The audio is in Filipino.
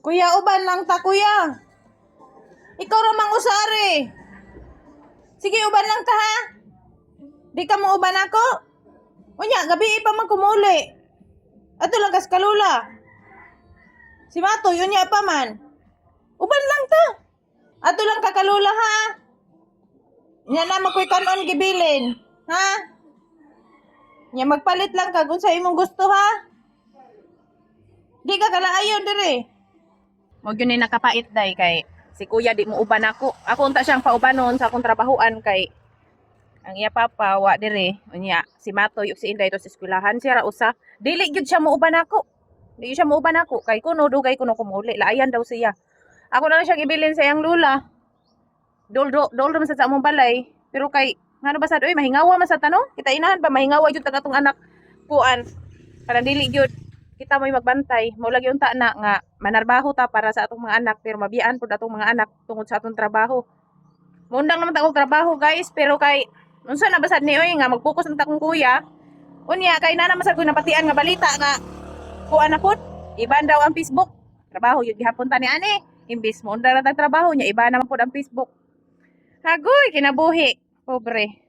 Kuya, uban lang ta, kuya. Ikaw ramang usari. Sige, uban lang ta, ha? Di ka mo uban ako? Unya, gabi pa man kumuli. Ato lang kas kalula. Si Matoy, unya pa man. Uban lang ta. Ato lang kakalula, ha? Nya na makoy kanon gibilin. Ha? Nya magpalit lang ka kung sa imong gusto, ha? Di ka kalaayon dire. Mo gyud ni nakapait day kay si kuya di mo uban ako. Ako unta siyang paubanon sa akong trabahoan kay ang iya papa wa dire. Unya si Matoy ug si Inday to sa eskwelahan siya ra usa. Dili gyud siya mo uban ako. Dili siya mo uban ako kay kuno dugay kuno kumuli. Laayan daw siya. Ako na lang siya gibilin sa iyang lula. Dol man sa among balay. Pero kay ngano ba sad oy mahingawa man sa tanong? Kita inahan ba mahingawa gyud tagatong anak kuan. Para dili gyud kita mo'y magbantay. Mao lagi unta na nga manarbaho ta para sa atong mga anak pero mabiyaan pud atong mga anak tungod sa atong trabaho. Mundang naman ta og trabaho guys pero kay unsa na basad ni oy nga mag-focus na ta kung kuya. Unya kay nana masad ko napatian nga balita nga kuan na pud iban daw ang Facebook. Trabaho yun gihapon ta ni ani. Imbis mo undang na tag trabaho nya iba naman pud ang Facebook. Hagoy kinabuhi. Pobre.